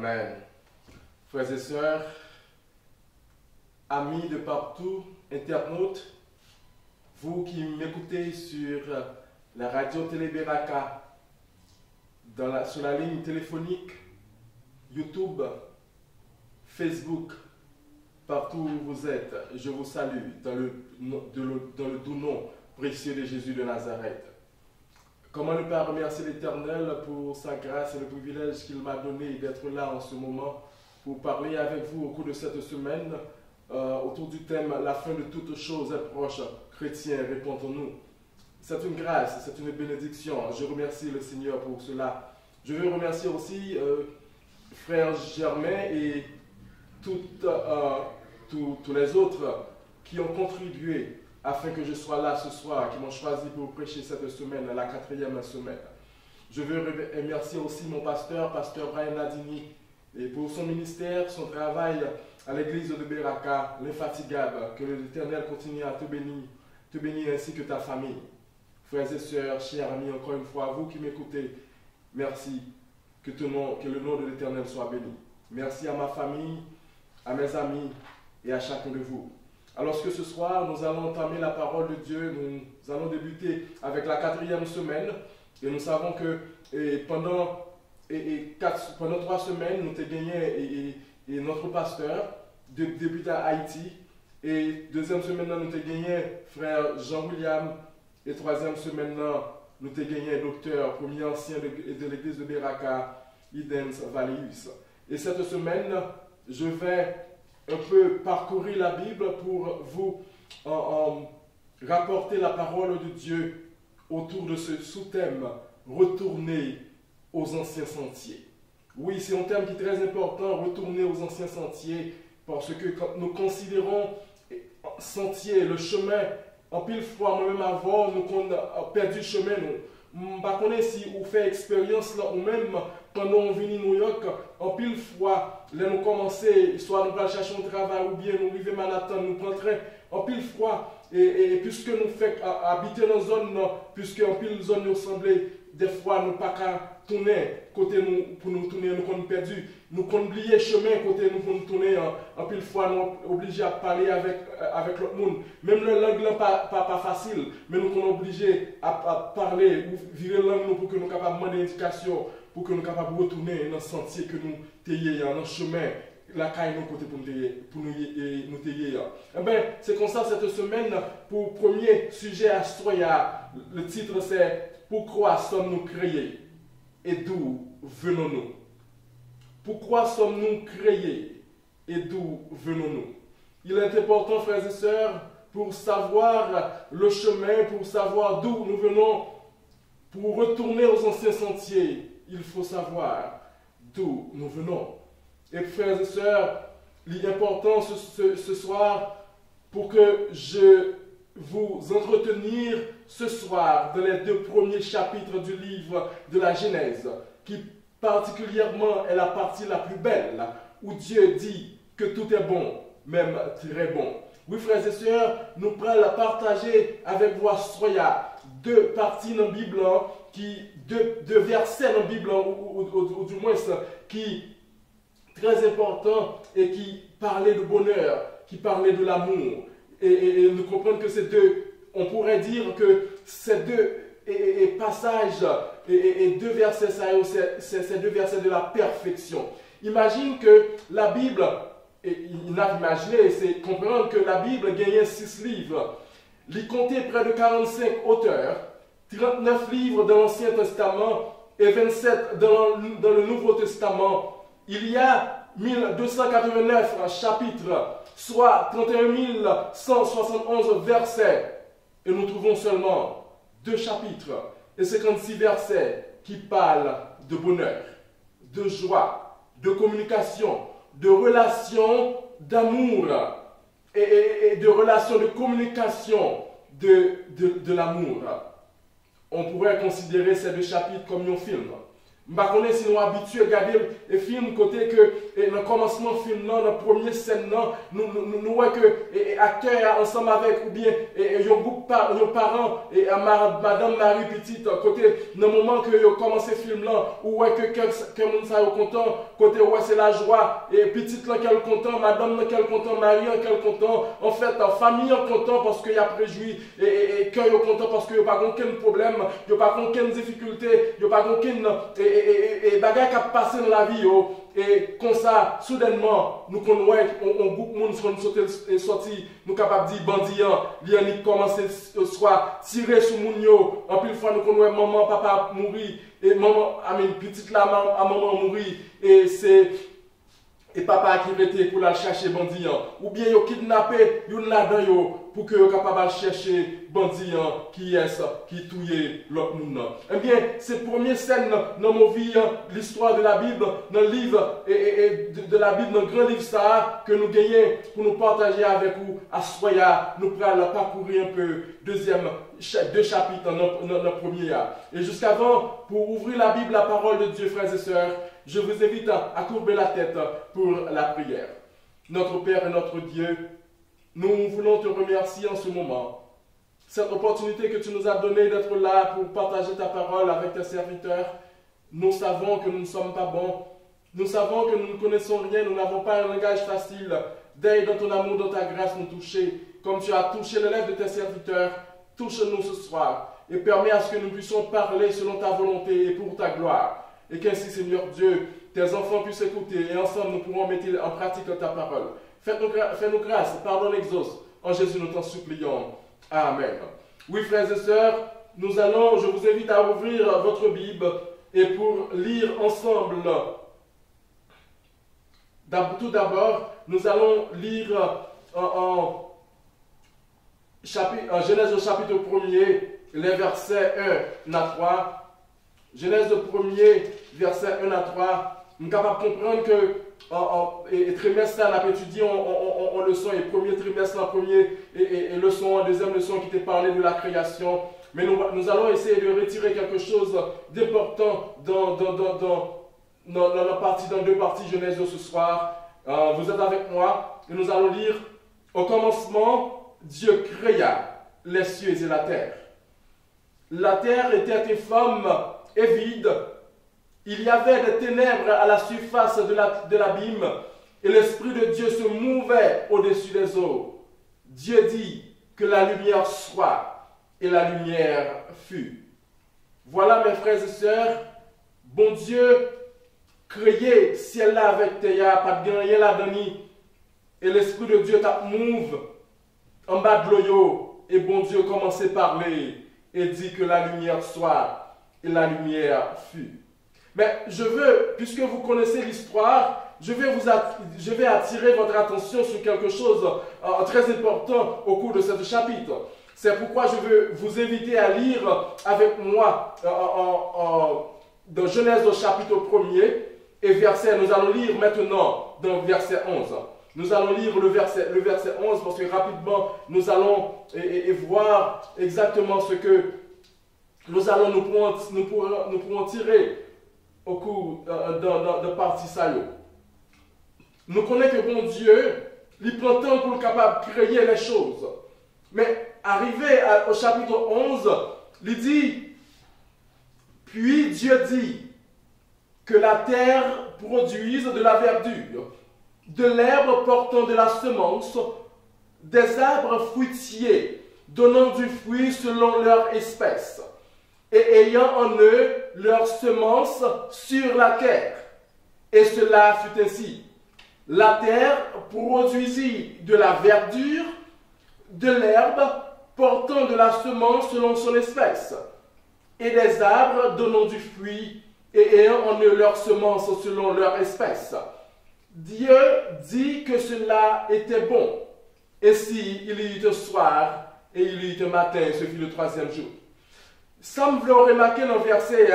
Amen. Frères et sœurs, amis de partout, internautes, vous qui m'écoutez sur la radio Télé Beraka, sur la ligne téléphonique, YouTube, Facebook, partout où vous êtes, je vous salue dans le doux nom précieux de Jésus de Nazareth. Comment ne pas remercier l'Éternel pour sa grâce et le privilège qu'il m'a donné d'être là en ce moment pour parler avec vous au cours de cette semaine autour du thème « La fin de toutes choses est proche, chrétiens, répondons-nous ». C'est une grâce, c'est une bénédiction. Je remercie le Seigneur pour cela. Je veux remercier aussi frère Germain et tous les autres qui ont contribué afin que je sois là ce soir, qui m'ont choisi pour prêcher cette semaine, la 4e semaine. Je veux remercier aussi mon pasteur Brian Ladini, et pour son ministère, son travail à l'église de Beraka, l'infatigable. Que l'Éternel continue à te bénir ainsi que ta famille. Frères et sœurs, chers amis, encore une fois, vous qui m'écoutez, merci. Que le nom de l'Éternel soit béni. Merci à ma famille, à mes amis et à chacun de vous. Alors que ce soir, nous allons entamer la parole de Dieu, nous allons débuter avec la 4e semaine. Et nous savons que pendant 3 semaines, nous avons gagné et notre pasteur débuté à Haïti. Et 2e semaine, nous avons gagné frère Jean-William. Et 3e semaine, nous avons gagné docteur, premier ancien de l'église de Beraka, Idens Valius. Et cette semaine, je vais un peu parcourir la Bible pour vous rapporter la parole de Dieu autour de ce sous-thème « Retourner aux anciens sentiers ». Oui, c'est un thème qui est très important, retourner aux anciens sentiers, parce que quand nous considérons sentier, le chemin, en pile fois, moi-même avant, nous avons perdu le chemin. Je ne sais pas si vous faites expérience là, ou même pendant on vient à New York, en pile fois, là nous commençons, soit nous allons chercher un travail ou bien nous arrivons à Manhattan, nous prenons train, en pile fois, et puisque nous faisons habiter dans une zone, puisque en pile zone nous semblait, des fois nous pas qu'à tourner côté nous pour nous tourner, nous avons perdu, nous avons oublié le chemin côté nous pour nous tourner, en pile fois nous sommes obligés à parler avec l'autre monde. Même le langue n'est pas facile, mais nous sommes obligés à parler ou virer la langue pour que nous soyons capables de demander des indications, pour que nous soyons capables de retourner dans le sentier que nous t'ayons, dans le chemin, la caille nous côté pour nous t'ayons. Eh bien, c'est comme ça cette semaine, pour le premier sujet à Stroya, le titre c'est « Pourquoi sommes-nous créés et d'où venons-nous » Pourquoi sommes-nous créés et d'où venons-nous? Il est important, frères et sœurs, pour savoir le chemin, pour savoir d'où nous venons, pour retourner aux anciens sentiers, il faut savoir d'où nous venons. Et frères et sœurs, il est important ce soir pour que je vous entretenir ce soir dans les 2 premiers chapitres du livre de la Genèse, qui particulièrement est la partie la plus belle, où Dieu dit que tout est bon, même très bon. Oui, frères et sœurs, nous pourrons partager avec vous à 2 parties dans la Bible, deux versets dans la Bible, ou du moins qui très importants et qui parlaient de bonheur, qui parlaient de l'amour. Et nous comprenons que ces deux, on pourrait dire que ces deux passages et 2 versets, c'est 2 versets de la perfection. Imagine que la Bible, il a imaginé, c'est comprendre que la Bible gagnait 6 livres. Il comptait près de 45 auteurs, 39 livres dans l'Ancien Testament et 27 dans le Nouveau Testament. Il y a 1289 chapitres, soit 31 171 versets. Et nous trouvons seulement 2 chapitres et 56 versets qui parlent de bonheur, de joie, de communication, de relations d'amour et de relations de communication de l'amour. On pourrait considérer ces 2 chapitres comme un film. Je ne sais pas si nous sommes habitués à regarder les films côté que dans le commencement du film, dans la première scène, nous voyons que les acteurs ensemble avec, ou bien les parents, et Madame Marie Petite, côté dans le moment que ils ont commencé le film là, où ouais que quelqu'un est content, côté ouais c'est la joie, et Petite là qu'elle est content, Madame là qu'elle est content, Marie là qu'elle est content, en fait, la famille est content parce qu'il y a préjoui, et cœur est content parce qu'il n'y a pas aucun problème, il n'y a pas aucune difficulté, il n'y a pas aucune et bagaille qui a passé dans la vie, et comme ça, soudainement, nous connaissons, on beaucoup de monde sont sortis, nous capables de dire bandillant, il commence soit tirer sur moun yo, en plus fois nous connaissons maman, papa mourir, et maman, petite la maman mourir, et c'est et papa qui était pour la chercher bandillant, ou bien yo kidnappé, yon là-dedans yo, pour que yo capable de chercher bandillant qui est qui touye l'autre monde. Eh bien, c'est première scène dans mon vie, l'histoire de la Bible, dans le livre de la Bible, dans le grand livre ça que nous gagnons pour nous partager avec vous. À soya, nous pourrons parcourir un peu deux chapitres dans le premier. Et jusqu'avant, pour ouvrir la Bible, la parole de Dieu, frères et sœurs, je vous invite à courber la tête pour la prière. Notre Père et notre Dieu, nous voulons te remercier en ce moment. Cette opportunité que tu nous as donnée d'être là pour partager ta parole avec tes serviteurs, nous savons que nous ne sommes pas bons. Nous savons que nous ne connaissons rien, nous n'avons pas un langage facile. D'aide dans ton amour, dans ta grâce, nous toucher. Comme tu as touché les lèvres de tes serviteurs, touche-nous ce soir et permets à ce que nous puissions parler selon ta volonté et pour ta gloire. Et qu'ainsi, Seigneur Dieu, tes enfants puissent écouter et ensemble nous pourrons mettre en pratique ta parole. Fais-nous grâce, pardonne, exauce. En Jésus, nous t'en supplions. Amen. Oui, frères et sœurs, je vous invite à ouvrir votre Bible et pour lire ensemble. Tout d'abord, nous allons lire en Genèse au chapitre 1er, les versets 1 à 3. Genèse 1er, versets 1 à 3. Nous sommes capables de comprendre que trimestre, on a étudié en leçon, et premier trimestre, en premier, et leçon, en deuxième leçon qui était parlé de la création. Mais nous allons essayer de retirer quelque chose d'important dans deux parties Genèse ce soir. Vous êtes avec moi et nous allons lire. Au commencement, Dieu créa les cieux et la terre. La terre était informe et vide. Il y avait des ténèbres à la surface de l'abîme et l'Esprit de Dieu se mouvait au-dessus des eaux. Dieu dit que la lumière soit et la lumière fut. Voilà mes frères et sœurs, bon Dieu créé ciel là avec terre, pas de rien là-dedans, et l'Esprit de Dieu t'a mouve en bas de l'eau, et bon Dieu commence à parler et dit que la lumière soit et la lumière fut. Mais je veux, puisque vous connaissez l'histoire, je vais attirer votre attention sur quelque chose de très important au cours de ce chapitre. C'est pourquoi je veux vous inviter à lire avec moi dans Genèse au chapitre 1er et verset, nous allons lire maintenant dans le verset 11. Nous allons lire le verset 11 parce que rapidement nous allons voir exactement ce que nous pourrons tirer au cours de partie ça. Nous connaissons que bon Dieu, il prend temps pour capable de créer les choses. Mais arrivé au chapitre 11, il dit, puis Dieu dit que la terre produise de la verdure, de l'herbe portant de la semence, des arbres fruitiers donnant du fruit selon leur espèce, et ayant en eux leur semence sur la terre. Et cela fut ainsi. La terre produisit de la verdure, de l'herbe portant de la semence selon son espèce, et des arbres donnant du fruit, et ayant en eux leur semence selon leur espèce. Dieu dit que cela était bon. Et si il y eut un soir, et il y eut un matin, ce fut le troisième jour. Ça me veut remarquer dans le verset,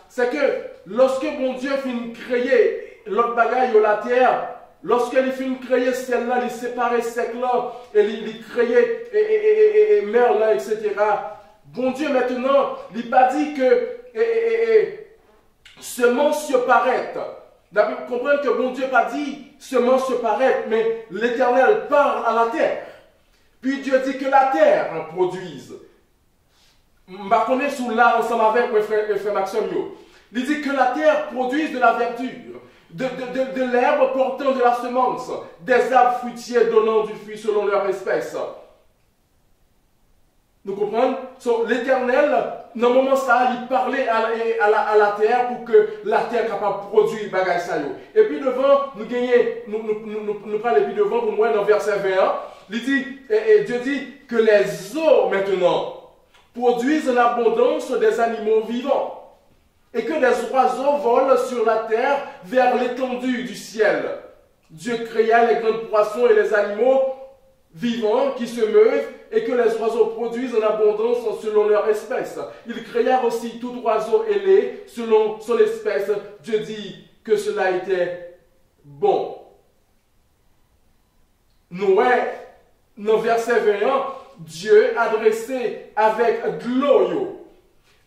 c'est que lorsque bon Dieu finit de créer l'autre bagaille de la terre, lorsqu'il finit de créer celle-là, il séparait sec-là, et il créait et mer là, etc. Bon Dieu maintenant, il n'a pas dit que semence se paraît. Vous comprenez que bon Dieu pas dit semence se paraît, mais l'Éternel parle à la terre. Puis Dieu dit que la terre produise. Je connais sous là ensemble avec mes frères Maxime. Il dit que la terre produise de la verdure, de l'herbe portant de la semence, des arbres fruitiers donnant du fruit selon leur espèce. Nous comprenons? L'Éternel, dans le moment ça, il parlait à la terre pour que la terre soit capable de produire bagay sa yo. Et puis devant, nous parlons puis devant pour nous dans verset 21, il dit, et Dieu dit que les eaux maintenant produisent en abondance des animaux vivants et que des oiseaux volent sur la terre vers l'étendue du ciel. Dieu créa les grands poissons et les animaux vivants qui se meuvent et que les oiseaux produisent en abondance selon leur espèce. Il créa aussi tout oiseau ailé selon son espèce. Dieu dit que cela était bon. Noé, dans verset 21, Dieu adressé avec de l'eau.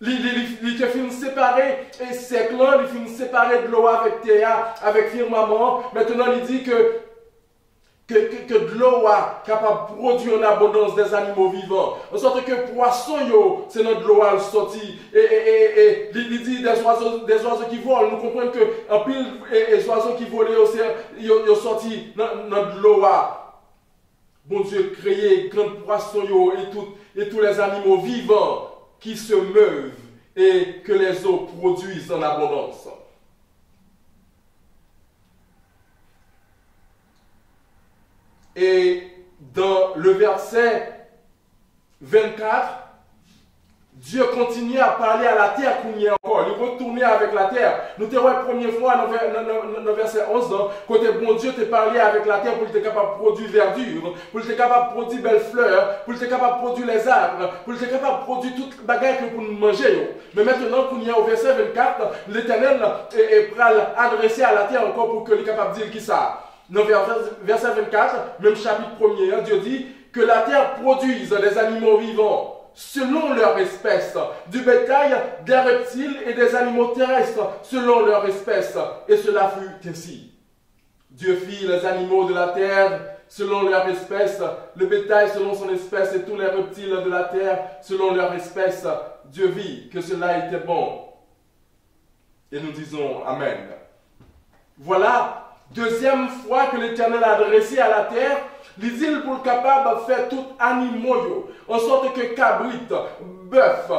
Il te finit séparer et sec là, il finit séparer de l'eau avec terre, avec firmament. Maintenant, il dit que de l'eau est capable de produire en abondance des animaux vivants. En sorte que poisson, c'est notre l'eau à sorti. Et il dit des oiseaux qui volent. Nous comprenons que en pile les oiseaux qui volent, ils sont sortis dans l'eau. Bon Dieu créé grand poisson et tous les animaux vivants qui se meuvent et que les eaux produisent en abondance. Et dans le verset 24, Dieu continue à parler à la terre qu'on y est encore. Il retournait avec la terre. Nous te voyons la première fois dans le verset 11, côté bon Dieu te parlait avec la terre pour qu'il soit capable de produire verdure, pour qu'il soit capable de produire belles fleurs, pour qu'il soit capable de produire les arbres, pour qu'il soit capable de produire toute bagaille que pour nous manger. Mais maintenant qu'on y est au verset 24, l'Éternel est prêt à adresser à la terre encore pour qu'il soit capable de dire qui ça. Dans verset 24, même chapitre 1er, Dieu dit que la terre produise des animaux vivants selon leur espèce, du bétail, des reptiles et des animaux terrestres selon leur espèce. Et cela fut ainsi. Dieu fit les animaux de la terre selon leur espèce, le bétail selon son espèce et tous les reptiles de la terre selon leur espèce. Dieu vit que cela était bon. Et nous disons Amen. Voilà. Deuxième fois que l'Éternel a adressé à la terre, les îles pour le capable de faire tout animaux, en sorte que cabrit, bœuf,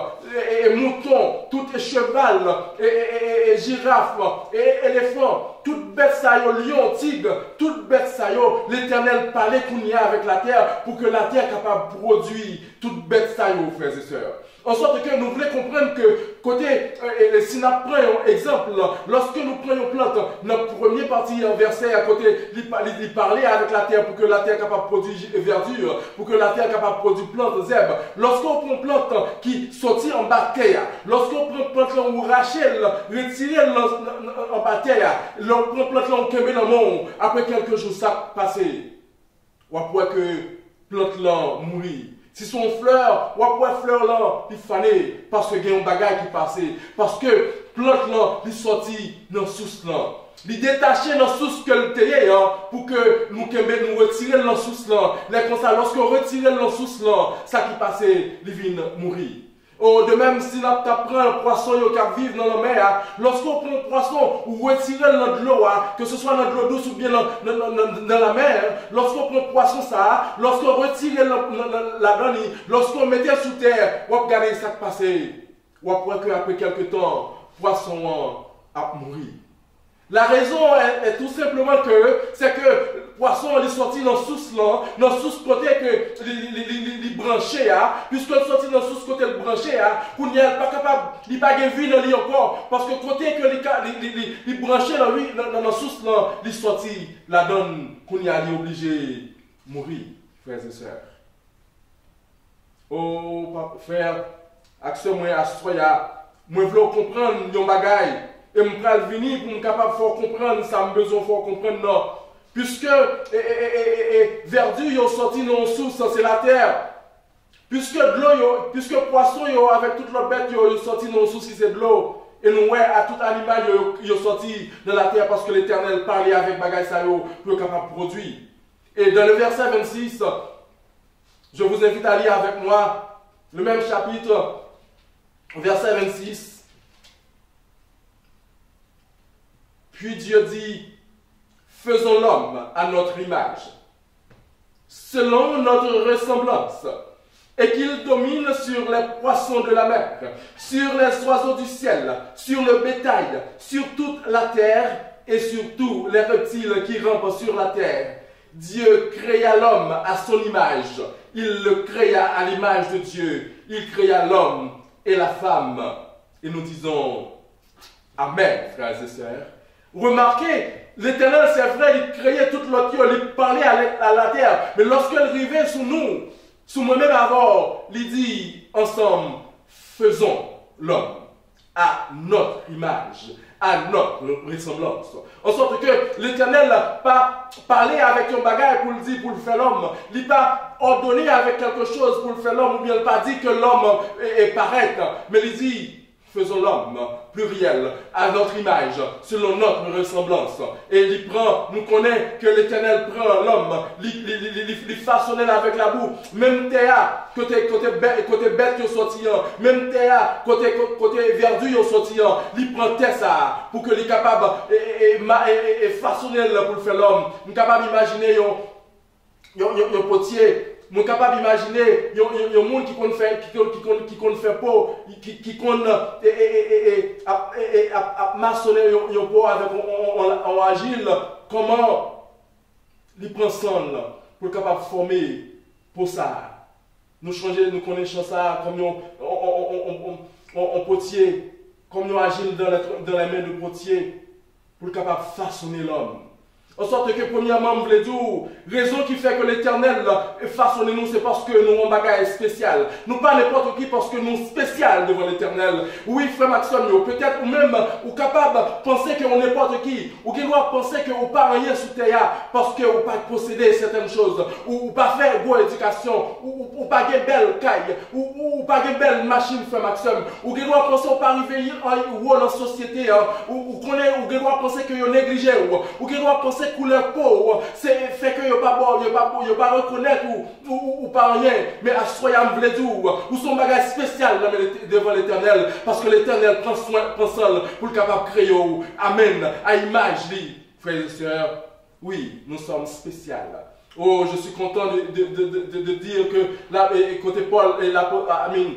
et mouton, tout cheval, et girafe, et éléphant, toute bête ça lion, tigre, toute bête ça l'Éternel parlait qu'on y a avec la terre pour que la terre soit capable de produire toute bête ça frères et sœurs. En sorte que nous voulons comprendre que, côté, si nous prenons un exemple, lorsque nous prenons une plante, notre première partie en verset à côté, il parlait avec la terre pour que la terre soit capable de produire verdure, pour que la terre soit capable de produire plantes, herbes. Lorsqu'on prend une plante qui sortit en bas de terre, lorsqu'on prend une plante ou Rachel, retirer en bas de terre, l'on prend une plante on kembe dans le monde, après quelques jours ça passé, ou après que plante là mourit. Si son fleur, ou après fleur là, il fallait, parce qu'il y a un bagage qui passait, parce que plante là, il sorti dans la source là. Il détaché dans la source que le théier, pour que nous retirions dans la source là. Comme ça, lorsqu'on retire dans la source là, ça qui passait, il vient mourir. Oh, de même, si on prend un poisson qui vit dans la mer, lorsqu'on prend un poisson ou retire dans de l'eau, que ce soit dans de l'eau douce ou bien dans la mer, lorsqu'on prend un poisson, ça, lorsqu'on retire la donne, lorsqu'on mettait sous terre, on regarde ça qui passe. Ou après quelques temps, le poisson a mouru. La raison est tout simplement que c'est que le poisson est sorti dans la source là, dans la source côté que il branché puisque il sorti dans la source côté le branché qu'on n'y a pas capable, il pas de vie dans lui encore parce que côté que il branché dans lui dans la source là, il sorti la donne qu'on y a obligé mourir, frères et sœurs. Oh frère, action moi astroya, moi veux comprendre yon bagay. Et je vais venir pour me capable de comprendre, ça me besoin de comprendre, non. Puisque verdure est sorti dans la source, c'est la terre. Puisque de l'eau, puisque poisson avec toute l'autre bête est sorti dans la source, c'est de l'eau. Et nous, ouais, à tout animal, il est sorti de la terre parce que l'Éternel parlait avec Bagay Sayo pour être capable de produire. Et dans le verset 26, je vous invite à lire avec moi le même chapitre, verset 26. Puis Dieu dit, faisons l'homme à notre image, selon notre ressemblance, et qu'il domine sur les poissons de la mer, sur les oiseaux du ciel, sur le bétail, sur toute la terre et sur tous les reptiles qui rampent sur la terre. Dieu créa l'homme à son image. Il le créa à l'image de Dieu. Il créa l'homme et la femme. Et nous disons Amen, frères et sœurs. Remarquez, l'Éternel, c'est vrai, il créait toute l'autre, il parlait à la terre. Mais lorsqu'il arrivait sous nous, sous moi-même avant, il dit ensemble, faisons l'homme à notre image, à notre ressemblance. En sorte que l'Éternel n'a pas parlé avec un bagage pour le dire, pour le faire l'homme. Il n'a pas ordonné avec quelque chose pour le faire l'homme, ou bien il n'a pas dit que l'homme est paraître. Mais il dit, faisons l'homme, pluriel, à notre image, selon notre ressemblance. Et il prend, nous connaît que l'Éternel prend l'homme, il façonne avec la boue. Même Théa, côté bête qui est sorti, même Théa, côté verdure qui est sorti, il prend Tessa pour que il est capable et façonner pour le faire l'homme. Il est capable d'imaginer un potier. Je suis capable d'imaginer, il y a un monde qui compte faire peau, qui compte maçonner un pot avec un agile. Comment il prend son pour être capable de former pour ça? Nous connaissons ça comme un potier, comme un agile dans les mains de potier pour être capable de façonner l'homme. En sorte que, premièrement, je voulais dire, raison qui fait que l'Éternel façonne nous, c'est parce que nous avons un bagage spécial. Nous pas n'importe qui parce que nous sommes spécial devant l'Éternel. Oui, frère Maxime, peut-être ou même, ou capable de penser qu'on n'importe qui, ou qui doit penser qu'on pas rien sous terre parce qu'on pas posséder certaines choses, ou pas faire bonne éducation, ou pas une belle caille, ou pas une belle machine, frère Maxime, ou qui doit penser qu'on pas arriver dans la société, ou qui doit penser qu'on est négligé, ou qui doit penser couleur peau, c'est fait que yo pas reconnaître ou pas rien, mais à soyam vle dire ou son bagage spécial devant l'Éternel parce que l'Éternel prend soin pour le capable de créer. Amen. À image lui, frères et sœurs. Oui, nous sommes spéciaux. Oh, je suis content de dire que là, côté Paul et l'apôtre, Amen.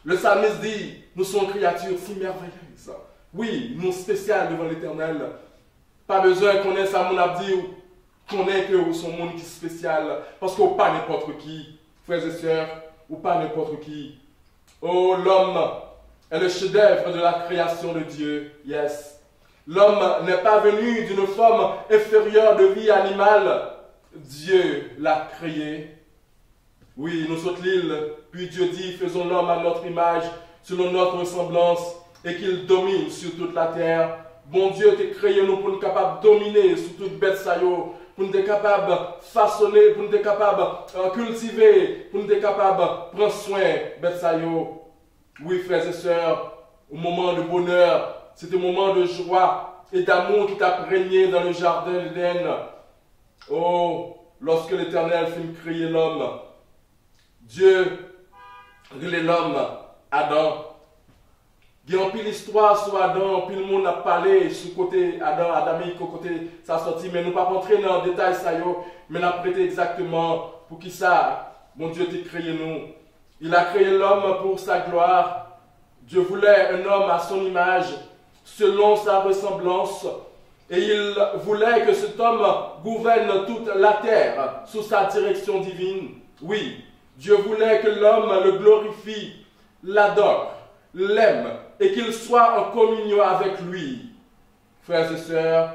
Le psalmiste dit, nous sommes créatures si merveilleuses. Oui, nous sommes spéciaux devant l'Éternel. Pas besoin qu'on ait ça, mon abdi, ou qu'on ait que son monde qui est spécial. Parce qu'on pas n'importe qui, frères et sœurs, ou pas n'importe qui. Oh, l'homme est le chef-d'œuvre de la création de Dieu. Yes. L'homme n'est pas venu d'une forme inférieure de vie animale. Dieu l'a créé. Oui, nous sommes l'île. Puis Dieu dit, faisons l'homme à notre image, selon notre ressemblance, et qu'il domine sur toute la terre. Bon Dieu t'a créé nous pour nous capables de dominer sur toute bête saillot, pour nous être capables de façonner, pour nous être capables de cultiver, pour nous être capables de prendre soin de bête saillot. Oui, frères et sœurs, au moment de bonheur, c'est un moment de joie et d'amour qui t'a régné dans le jardin d'Éden. Oh, lorsque l'Éternel fit créer l'homme, Dieu relève l'homme, Adam. Il y a un pile histoire sur Adam, puis le monde a parlé sur le côté Adam, Adamique, au côté sa sortie, mais nous ne pas rentrer dans le détail, ça, mais nous avons prêté exactement pour qui ça, mon Dieu t'a créé nous. Il a créé l'homme pour sa gloire. Dieu voulait un homme à son image, selon sa ressemblance, et il voulait que cet homme gouverne toute la terre sous sa direction divine. Oui, Dieu voulait que l'homme le glorifie, l'adore, l'aime, et qu'il soit en communion avec lui. Frères et sœurs,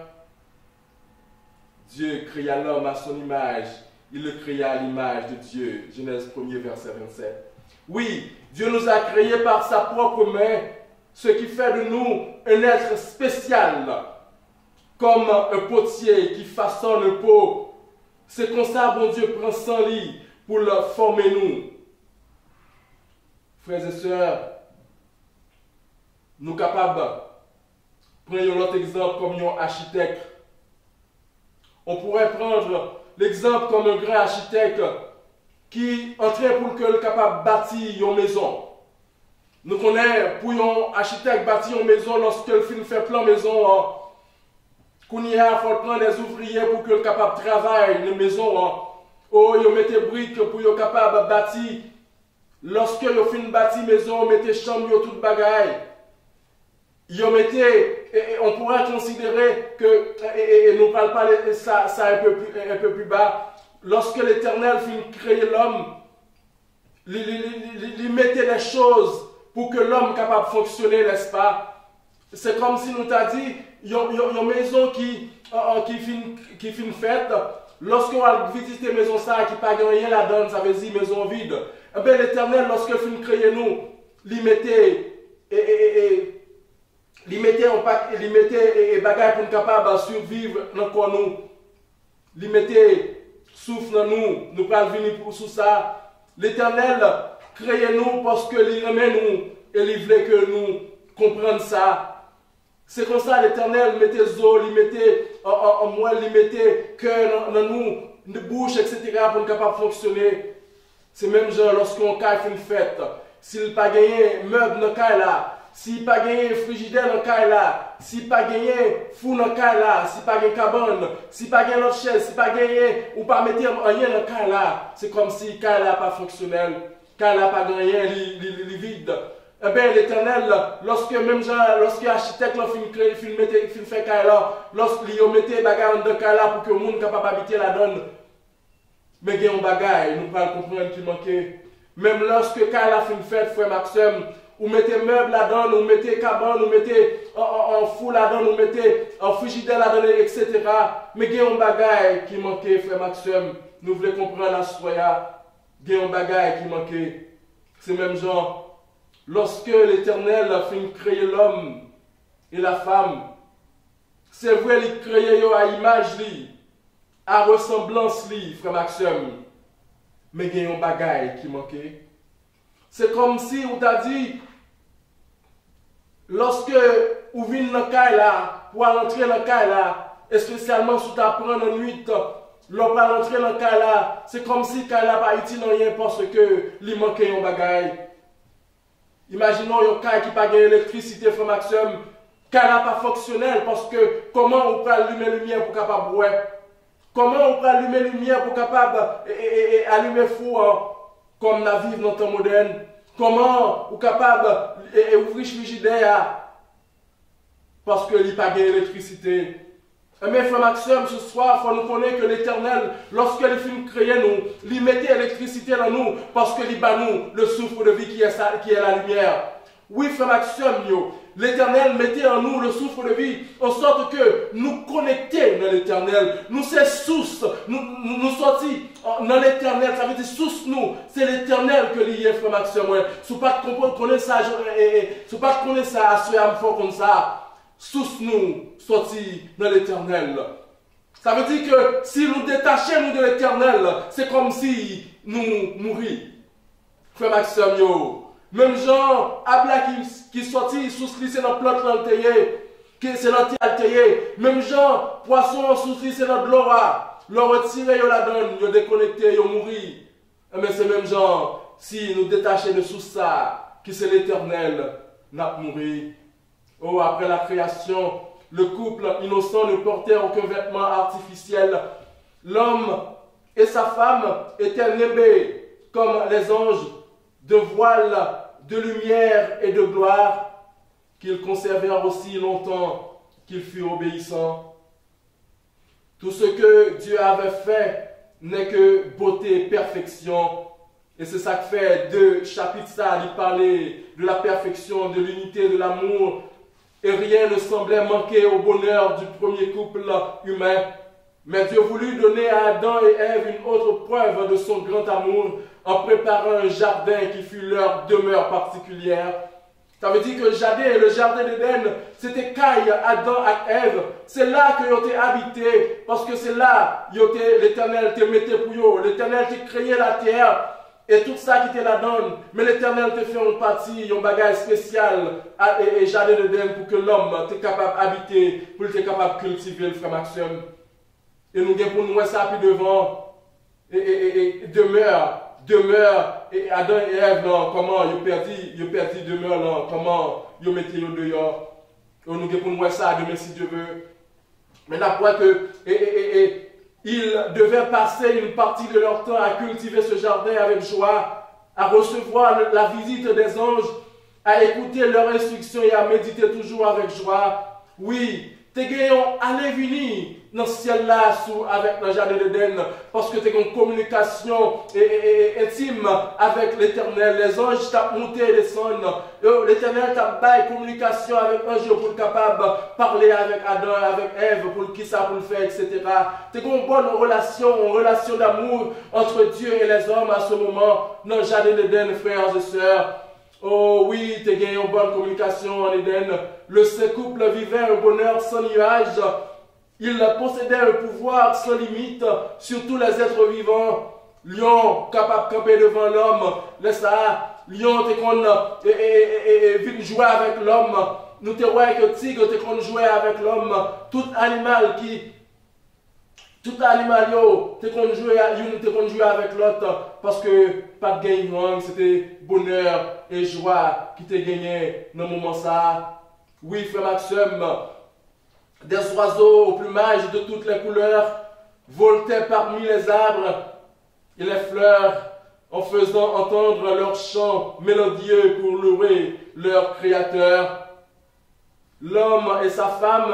Dieu créa l'homme à son image. Il le créa à l'image de Dieu. Genèse 1er, verset 27. Oui, Dieu nous a créés par sa propre main, ce qui fait de nous un être spécial, comme un potier qui façonne un pot. C'est comme ça, bon Dieu prend son lit pour le former nous. Frères et sœurs, nous capables de prendre l'autre exemple comme un architecte. On pourrait prendre l'exemple comme un grand architecte qui en train pour que le capable de bâtir une maison. Nous connaissons pour un architecte bâtir une maison lorsque le film fait plan maison. Qu'on y a, il faut prendre des ouvriers pour que le capable de travailler une maison. Oh, ils mettent des briques pour être capable de bâtir. Lorsque ils finissent de bâtir une maison, ils mettent chambre, tout bagaille. On pourrait considérer que, et nous ne parlons pas de ça un peu plus bas, lorsque l'Éternel finit de créer l'homme, il mettait des choses pour que l'homme capable de fonctionner, n'est-ce pas? C'est comme si nous t'a dit, il y a une maison qui finit faite, lorsqu'on va visiter une maison ça, qui n'a pas rien là-dedans, ça veut dire maison vide. Eh bien, l'Éternel, lorsqu'il finit de créer nous, il mettait des bagages pour être capable de survivre dans quoi nous. Il mettait souffle dans nous, nous pouvons venir pour sous ça. L'Éternel crée nous parce que il remet nous et il voulait que nous comprenions ça. C'est comme ça l'Éternel mettait os, il mettait en moelle, il mettait cœur dans nous, de bouche, etc. pour être capable de fonctionner. C'est même genre lorsqu'on fait une fête, s'il n'a pas gagné meuble dans le cas là, s'il n'a pas gagné frigidaire dans le cas là, s'il n'a pas gagné four dans le cas là, s'il n'a pas gagné cabane, s'il n'a pas gagné notre chaise, s'il n'a pas gagné ou pas mettre rien dans le cas là, c'est comme si le cas là n'est pas fonctionnel, le cas là n'a pas gagné, il est vide. Eh bien, l'Éternel, lorsque l'architecte film fait cas là, lorsqu'il mettait des bagages dans le cas là pour que le monde soit capable d'habiter la donne, mais il y a un bagage, nous ne pouvons pas comprendre qui manquait. Même lorsque Kyle a fait une fête, frère Maxime, ou mettez meubles là-dedans, ou mettez cabane, ou mettez en fou là-dedans, ou mettez en frigidaire là-dedans, etc. Mais il y a un bagage qui manquait, frère Maxime. Nous voulons comprendre la soya. Il y a un bagage qui manquait. C'est même genre, lorsque l'Éternel a fait créer l'homme et la femme, c'est vrai, il créé à image, à ressemblance, frère Maxime. Mais il y a un bagage qui manquait. C'est comme si on t'a dit, lorsque vous venez dans le cas là, pour entrer dans le cas là, et spécialement si tu apprends en nuit, lorsque vous entrer dans le cas là, c'est comme si le cas là pas utile rien parce que il manquait un bagage. Imaginons un cas qui n'a pas d'électricité, frère Maxime, cas là pas fonctionnel parce que comment on peut allumer la lumière pour capable de boire? Comment on peut allumer la lumière pour capable allumer le four comme la vie dans le temps moderne? Comment on est capable d'ouvrir le frigidaire parce qu'il n'y a pas d'électricité? Mais frère Maxime, ce soir, il faut nous connaître que l'Éternel, lorsqu'il finit de créer nous, il mettait l'électricité dans nous parce qu'il bat nous le souffle de vie qui est la lumière. Oui, frère Maxime, l'Éternel mettait en nous le souffle de vie, en sorte que nous connecter dans l'Éternel. Nous, c'est source, nous sortis dans l'Éternel, ça veut dire source nous, c'est l'Éternel que l'il y a, frère Maxime. Si vous ne connaissez pas ça, si vous ne connaissez pas ça, à fort comme ça, source nous, sortis dans l'Éternel. Ça veut dire que si nous détachons nous de l'Éternel, c'est comme si nous mourions. Frère Maxime, même Jean, Abla qui sortit sous c'est dans plante c'est dans l'altéyé. Même Jean, poisson sous c'est dans de l'eau. L'eau retiré, il la donne, il déconnecté, il mourit. Mais c'est même Jean, si nous détachons de sous ça, qui c'est l'Éternel, n'a mouru. Oh, après la création, le couple innocent ne portait aucun vêtement artificiel. L'homme et sa femme étaient nébés comme les anges de voile, de lumière et de gloire, qu'ils conservèrent aussi longtemps qu'ils furent obéissants. Tout ce que Dieu avait fait n'est que beauté, perfection. Et c'est ça que fait 2 chapitres ça, il parlait de la perfection, de l'unité, de l'amour. Et rien ne semblait manquer au bonheur du premier couple humain. Mais Dieu voulut donner à Adam et Ève une autre preuve de son grand amour en préparant un jardin qui fut leur demeure particulière. Ça veut dire que le jardin d'Éden, c'était Caïn, Adam et Ève. C'est là qu'ils ont été habités, parce que c'est là que l'Éternel te mettait pour eux. L'Éternel te créé la terre. et tout ça qui te la donne, mais l'Éternel te fait une partie, un bagage spécial et jardin d'Éden pour que l'homme soit capable d'habiter, pour être capable de cultiver le frère Maxime. Et nous avons pour nous ça puis devant, et demeure, et Adam et Ève, comment ils ont perdu demeure, là, comment ils ont mis dehors. Et nous avons pour nous ça demain si Dieu veut. Mais la fois que, ils devaient passer une partie de leur temps à cultiver ce jardin avec joie, à recevoir la visite des anges, à écouter leurs instructions et à méditer toujours avec joie. Oui, t'es gagnant, allez venir dans ce ciel-là avec le jardin d'Éden, parce que tu as une communication intime avec l'Éternel. Les anges t'ont monté et descendu. L'Éternel t'a fait une communication avec un jour pour être capable de parler avec Adam, avec Ève, pour qui ça pour le faire, etc. Tu as une bonne relation d'amour entre Dieu et les hommes à ce moment dans le jardin d'Éden, frères et sœurs. Oh oui, tu as gagné une bonne communication en Éden. Le couple vivait un bonheur sans nuage. Il possédait un pouvoir sans limite sur tous les êtres vivants. Lion capable de camper devant l'homme. Laisse ça. Lion te qu'on jouer avec l'homme. Nous te voyons que tigre te qu'on jouer avec l'homme. Tout animal te qu'on jouer avec l'autre. Parce que pas de gain, c'était bonheur et joie qui te gagné dans le moment ça. Oui, frère Maxime. Des oiseaux au plumage de toutes les couleurs voltaient parmi les arbres et les fleurs en faisant entendre leurs chants mélodieux pour louer leur Créateur. L'homme et sa femme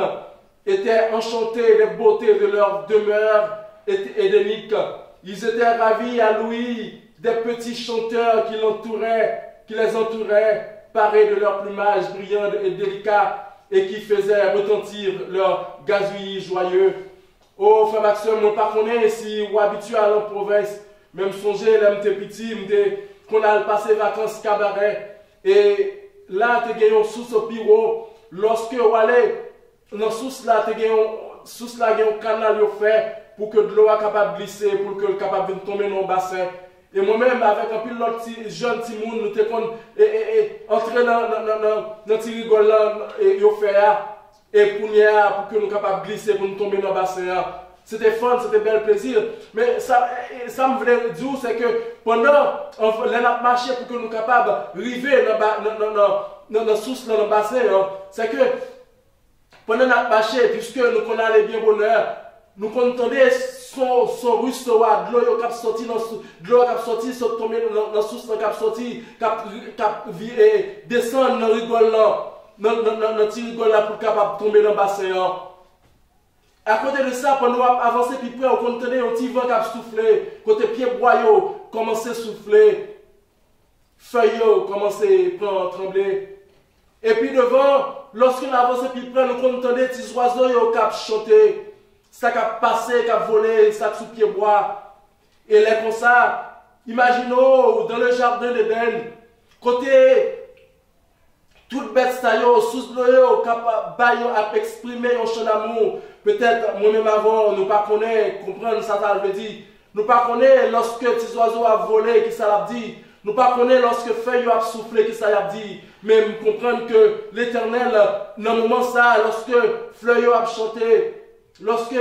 étaient enchantés des beautés de leur demeure édénique. Ils étaient ravis à l'ouïe des petits chanteurs qui les entouraient, parés de leur plumage brillant et délicat, et qui faisaient retentir leur gazouillis joyeux. Oh, frère Maxime, on ne connaît pas si on est habitué à la province, même songer, là, m'te petit, qu'on a passé vacances cabaret, et là, tu as gagné un sous au piro, lorsque on allait dans la source là, tu as gagné un canal fait pour que de l'eau soit capable de glisser, pour que soit capable de tomber dans le bassin. Et moi-même, avec un peu de jeune petit monde, nous sommes entrés dans le petit rigole et pour que nous soyons capables de glisser, pour nous tomber dans le bassin. C'était fun, c'était bel plaisir. Mais ça me voulait dire, c'est que pendant qu'on marché pour que nous soyons capables d'arriver dans la source, dans le bassin, c'est que pendant qu'on marché, puisque nous connaissons bien bonheur, nous entendons son ruisseau, de l'eau qui a sorti, de l'eau qui a sorti, tomber dans la source qui a sorti, qui a descendre dans le rigole là, dans le petit rigole là pour capable tomber dans le bassin. À côté de ça, pendant qu'on avance puis près, on entendait un petit vent qui a soufflé, côté pied boyau, commençait à souffler, feuilles commençaient à trembler. Et puis devant, lorsqu'on avance puis près, nous entendait des petits oiseaux qui a chanté. Ça qui a passé, qui a volé, ça sous pied bois. Et là, comme ça, imaginons dans le jardin d'Éden, côté toute bête stayo, sous l'eau, capable à exprimer un chant d'amour. Peut-être moi-même avant, nous pas connaître, comprendre ça, ça veut dire. Nous pas connaître lorsque petits oiseaux a volé, qui ça l'a dit. Nous pas connaître lorsque feuille a soufflé, qui ça l'a dit. Mais comprendre que l'Éternel, dans le moment ça, lorsque fleuille a chanté, lorsque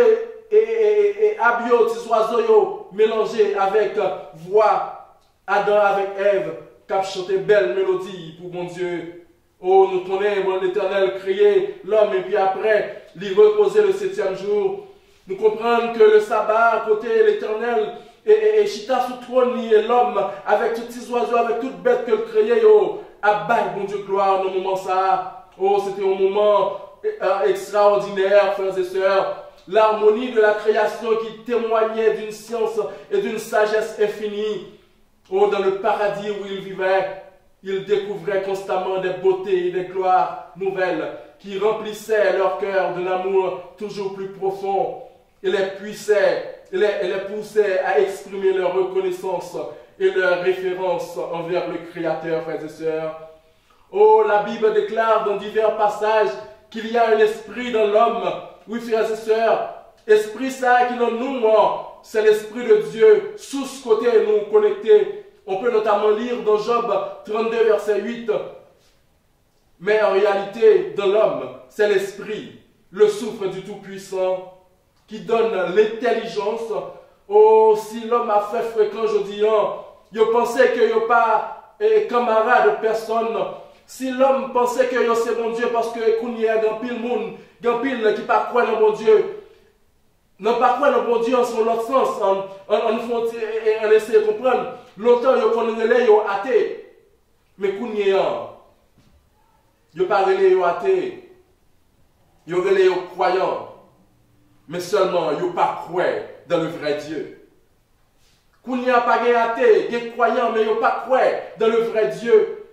Abio, petits oiseaux mélangés avec voix, Adam avec Ève, qui a chanté belle mélodie pour mon Dieu. Oh, nous connaissons l'Éternel créer l'homme et puis après, l'y reposer le 7e jour. Nous comprenons que le sabbat, à côté l'Éternel, et Chita sous trône, et l'homme, avec tous les oiseaux, avec toutes bêtes que le créé, oh, abaille, bon Dieu, gloire, dans le moment ça. Oh, c'était un moment extraordinaire, frères et sœurs. L'harmonie de la création qui témoignait d'une science et d'une sagesse infinie. Oh, dans le paradis où ils vivaient, ils découvraient constamment des beautés et des gloires nouvelles qui remplissaient leur cœur de l'amour toujours plus profond et les poussaient à exprimer leur reconnaissance et leur référence envers le Créateur, frères et sœurs. Oh, la Bible déclare dans divers passages qu'il y a un esprit dans l'homme. Oui, frères et sœurs, esprit ça qui dans nous, c'est l'esprit de Dieu, sous ce côté nous connectés On peut notamment lire dans Job 32, verset 8. Mais en réalité, dans l'homme, c'est l'esprit, le souffle du Tout-Puissant, qui donne l'intelligence. Oh, si l'homme a fait fréquent, je dis, il pensait qu'il n'y a pas camarade de personne. Si l'homme pensait que c'est bon Dieu parce que qu'il y a un pile monde, un pile qui pas croire dans bon Dieu, non pas croire dans bon Dieu en son autre sens, on essaie de comprendre. Longtemps, il connaît les athées, mais qu'il y a, il pas les athées, il les croyants, mais seulement il pas croire dans le vrai Dieu. Qu'il n'y a pas de athées, des croyants, mais il pas croire dans le vrai Dieu.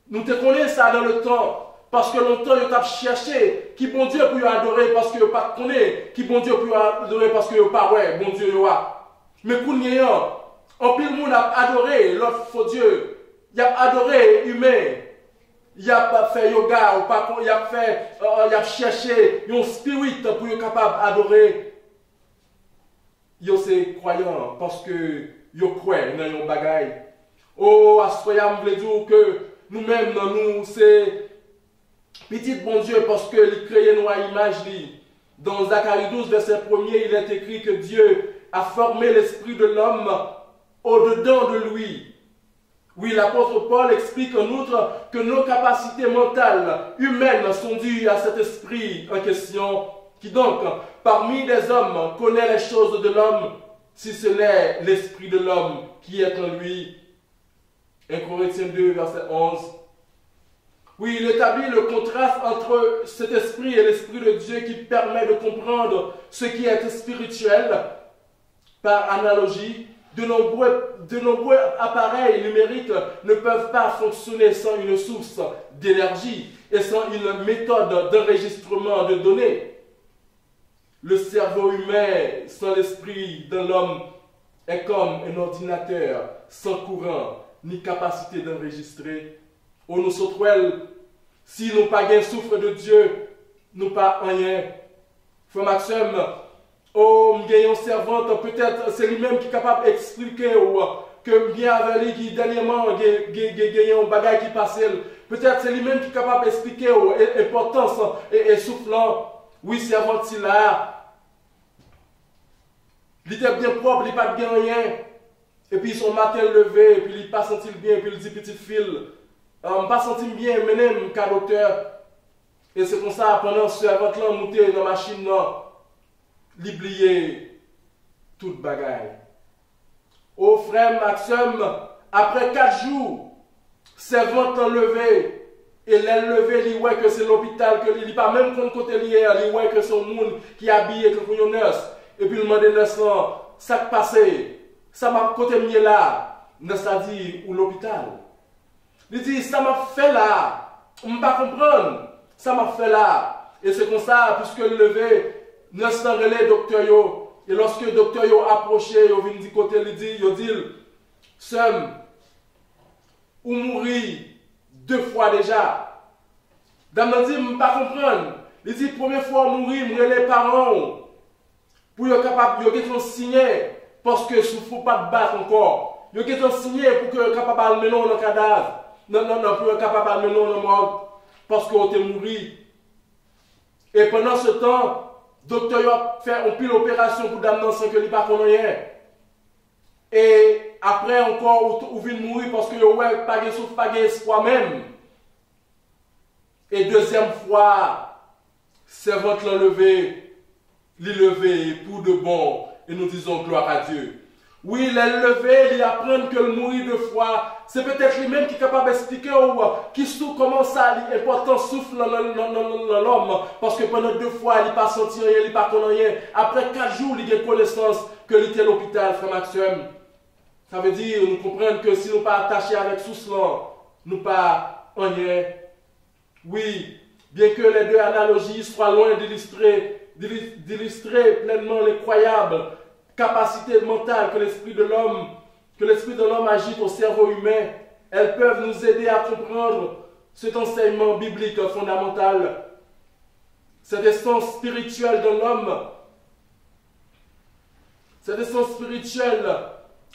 Nous te connaissons ça dans le temps, parce que longtemps, ils ont cherché qui bon Dieu pour adorer, parce qu'ils n'ont pas connaît, qui bon Dieu pour adorer, parce qu'ils n'ont pas ouais, bon Dieu. Mais pour nous, en pile monde a adoré l'autre faux Dieu, il a adoré humain, il a pas fait yoga, ou pas, il a cherché un spirit pour être capable d'adorer. Ils sont croyants, parce que ils croient dans un bagaille. Oh, à ce moment-là, je veux dire que nous-mêmes, nous, c'est petit bon Dieu parce que il crée nous à image. Dans Zacharie 12, verset 1er, il est écrit que Dieu a formé l'esprit de l'homme au-dedans de lui. Oui, l'apôtre Paul explique en outre que nos capacités mentales humaines sont dues à cet esprit en question, qui donc, parmi les hommes, connaît les choses de l'homme, si ce n'est l'esprit de l'homme qui est en lui. 1 Corinthiens 2, verset 11. Oui, il établit le contraste entre cet esprit et l'esprit de Dieu qui permet de comprendre ce qui est spirituel. Par analogie, de nombreux appareils numériques ne peuvent pas fonctionner sans une source d'énergie et sans une méthode d'enregistrement de données. Le cerveau humain sans l'esprit de l'homme est comme un ordinateur sans courant ni capacité d'enregistrer. Oh, nous sommes si nous pas un souffle de Dieu, nous pas rien. Frère Maxime, oh, nous avons une servante, peut-être c'est lui-même qui est capable d'expliquer que bien avec lui qui dernièrement a un bagage qui passe. Peut-être c'est lui-même qui est capable d'expliquer l'importance et soufflant. Oui, servante là. Il était bien propre, il n'a pas de rien. Et puis son matin levé, et puis il n'a pas senti bien, et puis il dit petite fille, pas senti bien, même qu'un docteur. Et c'est comme ça, pendant ce servante là monté dans la machine, il oublié toute bagaille. Oh frère Maxime, après 4 jours, servante enlevé, et l'enlevé, il voit que c'est l'hôpital, que il n'est pas même contre côté lié, il voit que c'est un monde qui est habillé comme une nurse. Et puis il demande à ça qui passé. Ça m'a côté mieux là, ça dit ou l'hôpital. Il dit ça m'a fait là, on ne pas comprendre. Ça m'a fait là. Et c'est comme ça, puisque le levé, ne s'en relais docteur yo. Et lorsque le docteur yo approché, yo vient du côté, il dit, Somme, ou mourir 2 fois déjà. Dame dit, je ne pas comprendre. Il dit, première fois mourir, je les parents. Pour être capable de signer. Parce que il ne faut pas te battre encore. Il y a signé pour que capable de mener dans le cadavre. Non, pour être capable de mener dans le morgue. Parce qu'on est mort. Et pendant ce temps, le docteur a fait une pile opération pour dame sans que il pas rien. Et après encore, on vient mourir parce que ouais, pas de souffle, pas d'espoir même. Et deuxième fois, servante l'a levé, pour de bon. Et nous disons gloire à Dieu. Oui, il est levé, il apprend que le mourir 2 fois, c'est peut-être lui-même qui est capable d'expliquer comment ça, l'important souffle dans l'homme. Parce que pendant 2 fois, il n'a pas senti rien, il n'a pas connu rien. Après 4 jours, il a connaissance que il était à l'hôpital, frère Maxime. Ça veut dire, nous comprenons que si nous ne sommes pas attachés avec souffle, nous ne sommes pas rien. Oui, bien que les 2 analogies soient loin d'illustrer pleinement l'incroyable capacité mentale que l'esprit de l'homme agite au cerveau humain, elles peuvent nous aider à comprendre cet enseignement biblique fondamental. Cette essence spirituelle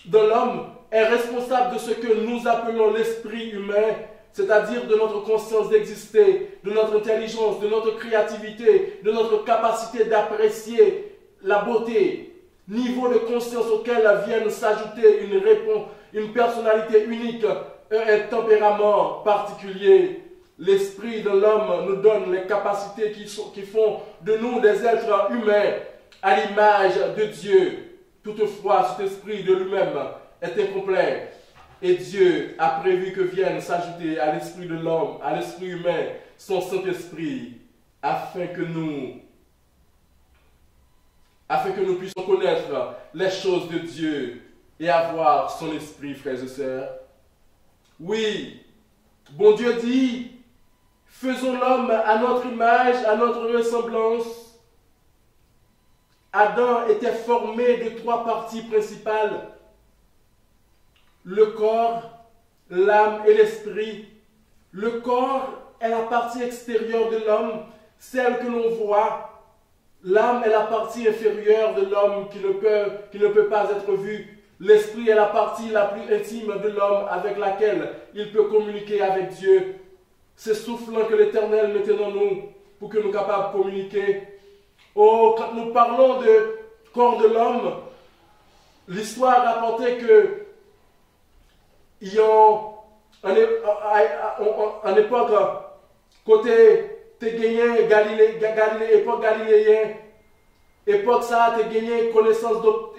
de l'homme, est responsable de ce que nous appelons l'esprit humain, c'est-à-dire de notre conscience d'exister, de notre intelligence, de notre créativité, de notre capacité d'apprécier la beauté, niveau de conscience auquel viennent s'ajouter une personnalité unique, un tempérament particulier. L'esprit de l'homme nous donne les capacités qui font de nous des êtres humains à l'image de Dieu. Toutefois, cet esprit de lui-même est incomplet. Et Dieu a prévu que vienne s'ajouter à l'esprit de l'homme, à l'esprit humain, son Saint-Esprit, afin que nous puissions connaître les choses de Dieu et avoir son esprit, frères et sœurs. Oui, bon Dieu dit, faisons l'homme à notre image, à notre ressemblance. Adam était formé de 3 parties principales, le corps, l'âme et l'esprit. Le corps est la partie extérieure de l'homme, celle que l'on voit. L'âme est la partie inférieure de l'homme qui ne peut pas être vue. L'esprit est la partie la plus intime de l'homme avec laquelle il peut communiquer avec Dieu. C'est soufflant que l'Éternel mettait dans nous pour que nous soyons capables de communiquer. Oh, quand nous parlons de corps de l'homme, l'histoire rapportait que il y a en époque, côté te gagné époque galiléenne, époque ça te gagné connaissance d'autres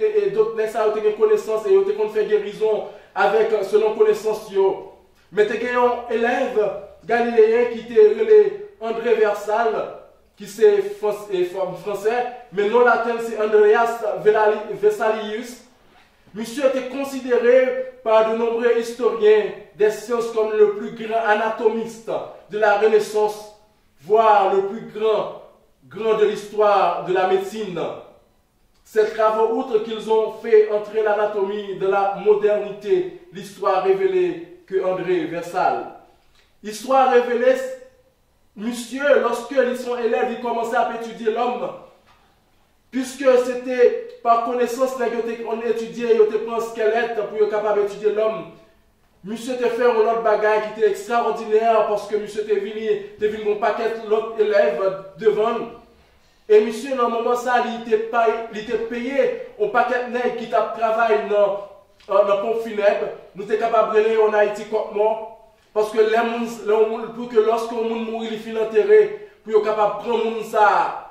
ça te gagné connaissance et te qu'on fait guérison avec selon connaissance yo. Mais te gagné un élève galiléen qui était relé André Versal, qui c'est français, mais non latin c'est Andreas Vesalius. Monsieur était considéré par de nombreux historiens des sciences comme le plus grand anatomiste de la Renaissance, voire le plus grand de l'histoire de la médecine. Ces travaux, outre qu'ils ont fait entrer l'anatomie de la modernité, l'histoire révélée que André Versal. Histoire révélée, monsieur, lorsque son élève il commençait à étudier l'homme, puisque c'était par connaissance qu'on étudiait, on prend un squelette pour être capable d'étudier l'homme. Monsieur te fait un autre bagage qui était extraordinaire parce que monsieur te venu un paquet l'autre élève devant. Et monsieur, dans le moment ça, il était payé un paquet nègre qui travaille dans le pont funèbre. Nous sommes capables de aller en Haïti comme mort. Parce que pour que lorsqu'on mourit, il finit enterré, pour être capable de prendre ça.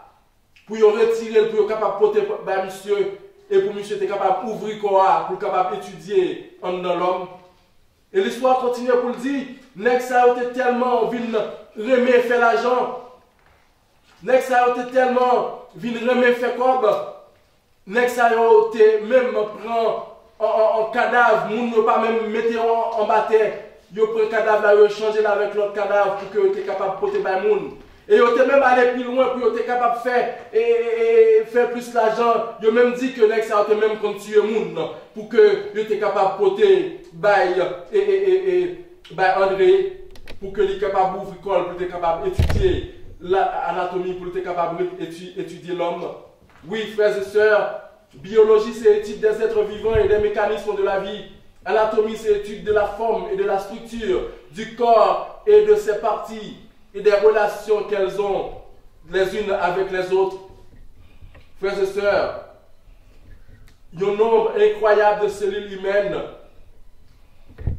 Pour retirer, pour être capable de porter monsieur, et pour monsieur être capable d'ouvrir quoi, pour être capable d'étudier en dans l'homme. Et l'histoire continue pour le dire, nèg ça était tellement vinn remet faire l'argent. Nèg ça était tellement vinn remet faire cob. Nèg ça était même prend en cadavre, moun ne pas même mettre en bataille. Yo prend cadavre là, yo changer avec l'autre cadavre pour que tu es capable de porter ba moun. Et ils ont même allé plus loin pour être capable de faire plus d'argent. Ils ont même dit que les gens ont même continué le monde pour que ils soient capables de porter André pour que les capable d'ouvrir l'école, pour être capable d'étudier l'anatomie, pour être capable d'étudier l'homme. Oui, frères et sœurs, biologie c'est l'étude des êtres vivants et des mécanismes de la vie. Anatomie c'est l'étude de la forme et de la structure du corps et de ses parties. Et des relations qu'elles ont les unes avec les autres. Frères et sœurs, il y a un nombre incroyable de cellules humaines.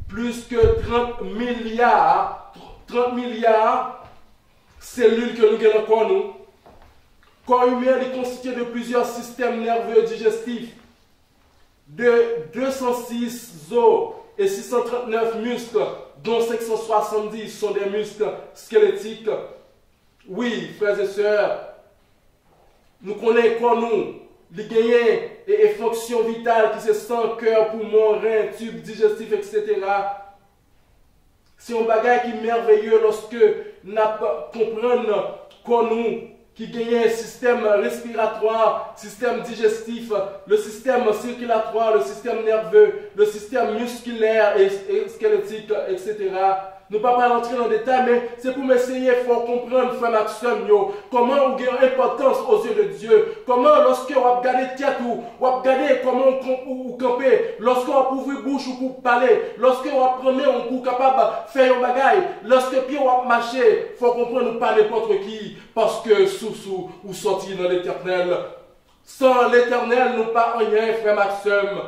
Plus que 30 milliards de cellules que nous avons. Le corps humain est constitué de plusieurs systèmes nerveux digestifs, de 206 os et 639 muscles, dont 570 sont des muscles squelettiques. Oui, frères et sœurs, nous connaissons nous, les gagnants et fonctions vitales qui sont sang, cœur, poumon, rein, tube digestif, etc. C'est un bagage qui est merveilleux lorsque nous comprenons qu'on nous qui gagne un système respiratoire, système digestif, le système circulatoire, le système nerveux, le système musculaire et squelettique, etc. Nous ne pouvons pas rentrer dans le détail, mais c'est pour m'essayer de faire comprendre, frère Maxime, comment on gagne importance aux yeux de Dieu. Comment, lorsque on va regarder tête ou va regarder comment on camper, lorsqu'on va ouvrir bouche ou pour parler, lorsqu'on va prendre on pour capable de faire un bagaille, lorsque puis on va marcher, il faut comprendre pas n'importe qui, parce que sous ou sorti dans l'éternel. Sans l'éternel, nous pas rien, frère Maxime.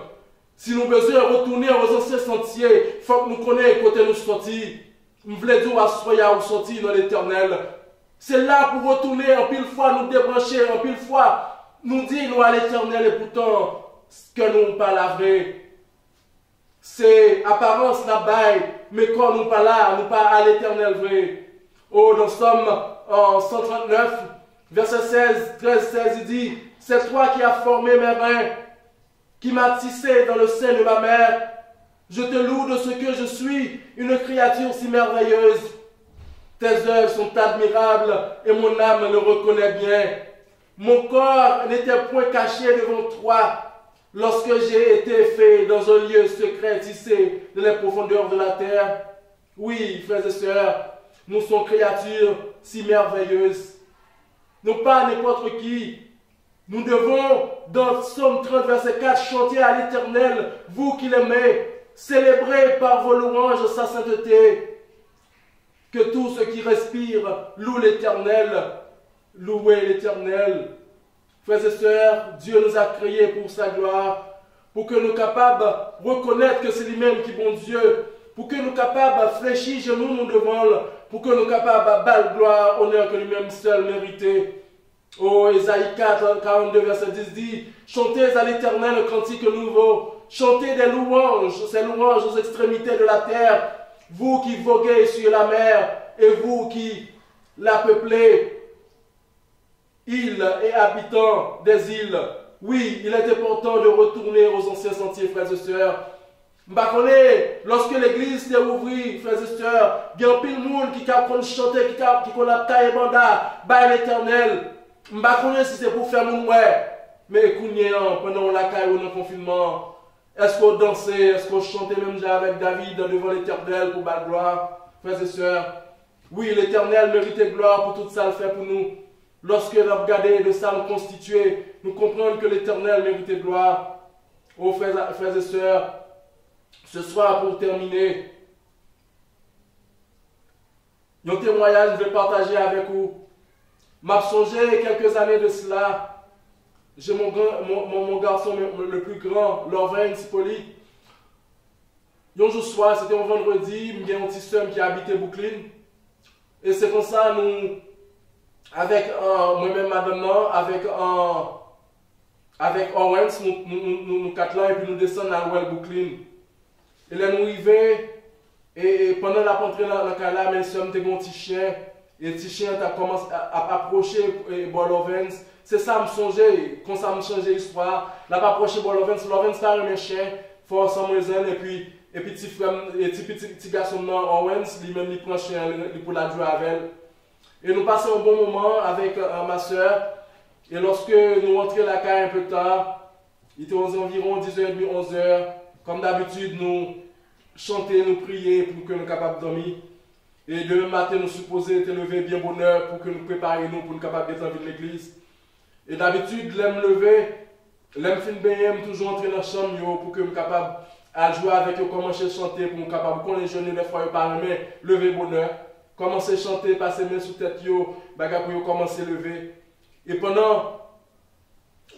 Si nous besoin retourner aux anciens sentiers, il faut que nous connaissions côté nous sortis. Nous voulons dire à soya ou sortir dans l'éternel. C'est là pour retourner, en pile fois nous débrancher, en pile fois nous dire nous à l'éternel et pourtant que nous pas la vraie. C'est apparence la baille, mais quand nous pas là, nous pas à l'éternel vrai. Oh, nous sommes en 139, verset 16, 13, 16, il dit, c'est toi qui as formé mes reins, qui m'as tissé dans le sein de ma mère. Je te loue de ce que je suis, une créature si merveilleuse. Tes œuvres sont admirables et mon âme le reconnaît bien. Mon corps n'était point caché devant toi lorsque j'ai été fait dans un lieu secret tissé de les profondeurs de la terre. Oui, frères et sœurs, nous sommes créatures si merveilleuses. Non pas n'importe qui. Nous devons, dans Psaume 30, verset 4, chanter à l'Éternel, vous qui l'aimez, célébrez par vos louanges sa sainteté. Que tout ce qui respire loue l'Éternel, louez l'Éternel. Frères et sœurs, Dieu nous a créés pour sa gloire, pour que nous soyons capables de reconnaître que c'est lui-même qui est bon Dieu, pour que nous soyons capables de fléchir genoux nous devant, pour que nous soyons capables de battre gloire, honneur que lui-même seul méritait. Oh, Ésaïe 4, 42, verset 10 dit, chantez à l'Éternel un cantique nouveau, chantez des louanges, ces louanges aux extrémités de la terre, vous qui voguez sur la mer, et vous qui la peuplez, îles et habitants des îles. Oui, il est important de retourner aux anciens sentiers, frères et sœurs. Lorsque l'église s'est ouverte, frères et sœurs, il y a un pile monde qui a chanté, qui a taillé banda, by l'Éternel. Je ne sais pas si c'est pour faire mon ouais, mais pendant la caille ou dans le confinement, est-ce qu'on dansait, est-ce qu'on chantait même déjà avec David devant l'Éternel pour battre gloire, frères et sœurs? Oui, l'Éternel méritait gloire pour tout ça le fait pour nous. Lorsque nous regardons de ça nous constituer, nous comprenons que l'Éternel méritait gloire. Oh frères et sœurs, ce soir pour terminer, un témoignage que je vais partager avec vous. M'a songé quelques années de cela. J'ai mon garçon le plus grand, Lorvain Hippolyte. Un jour soir, c'était un vendredi, il y a un petit soeur qui habitait Brooklyn. Et c'est comme ça, nous, avec moi-même, madame, avec Owens, nous quatre là, et puis nous descendons à l'ouest Brooklyn. Et là, nous arrivons, et pendant la rentrée dans le cas là, mes soeurs étaient un petit chien. Et le petit chien a commencé à approcher Bolovens. C'est ça, me songer, quand ça me changeait l'histoire. Là, pas approcher Bolovens. Bolovens, c'est un chien, fort sans moiselle. Et puis, petit frère, petit garçon, Owens, lui-même, il prend le chien pour la jouer avec elle. Et nous passons un bon moment avec ma soeur. Et lorsque nous rentrons la caille un peu tard, il était environ 10h30, 11h. Comme d'habitude, nous chanter, nous prier pour que nous soyons capables de dormir. Et demain matin, nous supposons être levés bien bonne heure pour que nous préparions pour nous capables d'être en vie de l'église. Et d'habitude, l'aime lever, l'aime fin bien, toujours entrer dans la chambre pour que nous capables de jouer avec eux, commencer à chanter pour nous capables, quand les jeunes des fois par main, lever bonne heure, commencer à chanter, passer main sous tête, bagarre pour commencer à lever. Et pendant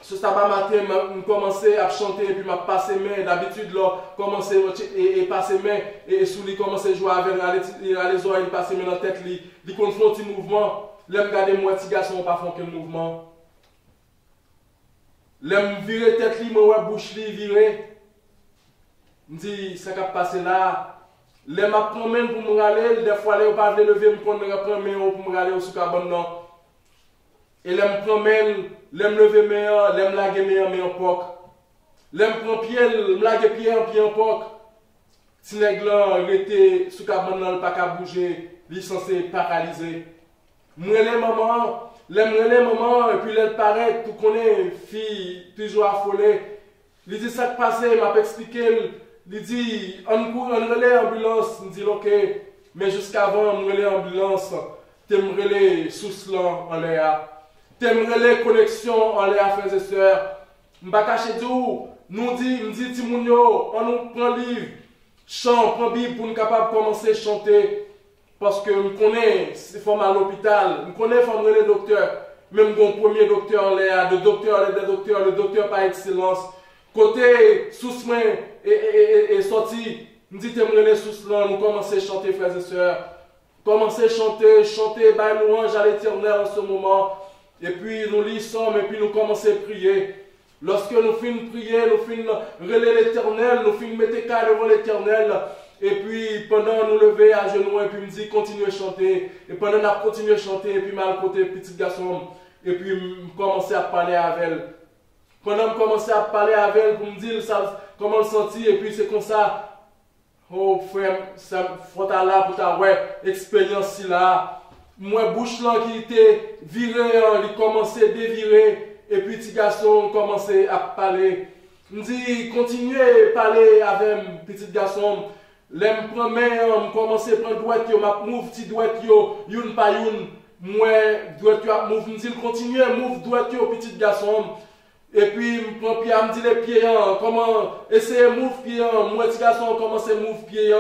ce sabbat matin, je commençais à chanter et puis je passais main. D'habitude, là, commencer et passer main et sous lui, commencer à jouer avec les oreilles, passer main dans la tête, il confronte un mouvement. L'aime garder moi, petit garçon, pas faire quel mouvement. L'aime virer tête, moi, bouche, virer. Je dis, ça va passer là. L'aime apprendre pour me râler, des fois, l'aime pas lever, me prendre pour me râler au sous-cabane, non. Et l'aime prendre l'aime lever meilleur, l'aime laguer meilleur, mais en poc. L'aime prendre pied, l'aime laguer pied en poc. Si nèg là arrêté sous cabane là pas qu'à bouger, il censé paralyser. Moi les maman, l'aime les maman et puis elle paraît tout connaît fille toujours affolée. Il dit ça qui passé, m'a expliqué, il dit on relève ambulance, il dit OK. mais jusqu'avant, je relais ambulance, j'aimerais les sous en l'air, j'aimerais les connexions en l'air, frères et sœurs. Je ne vais pas cacher tout, nous dit Timounio, on nous prend livre, chant, prend Bible pour nous capables de commencer à chanter. Parce que je connais ces femmes à l'hôpital, je connais les femmes les docteurs, même mon premier docteur en l'air, le docteur par excellence. Côté sous-soin et sorti, nous disons que les sous-soins, nous commençons à chanter, frères et sœurs. Commencez à chanter, bah, louange à l'Éternel en ce moment. Et puis nous lisons, et puis nous commençons à prier. Lorsque nous finissons de prier, nous finissons de relayer l'Éternel, nous finissons de mettre cas devant l'Éternel. Et puis pendant nous lever à genoux, et puis me dit continuez à chanter. Et pendant nous continuons à chanter, et puis mal côté petit garçon, et puis commencer à parler avec elle. Pendant que je commençais à parler avec elle pour me dire comment le sentir, et puis c'est comme ça, oh frère, ça faut là pour ta expérience là. Moi, bouche là qui était virée, il commençait à dévirer, et puis petit garçon commençait à parler. Me dit continuez à parler avec petit garçon. L'aime prendre, je commençais à prendre droite, je move petit droite, youn pa youn. Moi, droite, je move, me dit continuez à move droite, petit garçon. Et puis, je prends pied, me dit les pieds, comment essayer de move pied, moi, petit garçon, commence à move pied,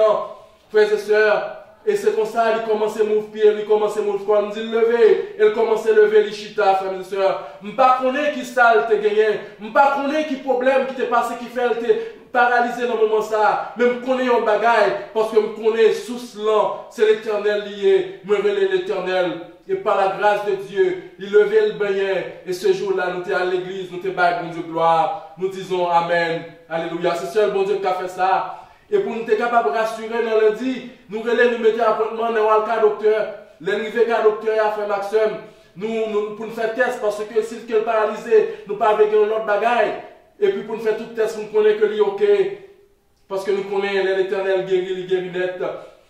frères et sœurs. Et c'est comme ça, il commence à move pied, il commence à move quoi, me dit lever, il commence à lever les chita, frères et sœurs. Je ne sais pas qui sale te gagné, je ne sais pas qui problème qui t'est passé, qui fait te paralysé dans le moment ça. Même je connais un bagaille, parce que je connais sous cela, c'est l'Éternel lié, me relais l'Éternel. Et par la grâce de Dieu, il levait le bain. Et ce jour-là, nous étions à l'église, nous étions à bon Dieu gloire. Nous disons Amen. Alléluia. C'est seul bon Dieu qui a fait ça. Et pour nous être capables de rassurer dans le lundi, nous relais, nous mettons appointement dans le cas docteur. L'arrivée cas docteur a fait Maxime. Pour nous faire test, parce que si quelqu'un est paralysé, nous pas avec l'autre bagaille. Et puis pour nous faire tout test, nous connaissons que lui ok. Parce que nous connaissons l'Éternel guéri net.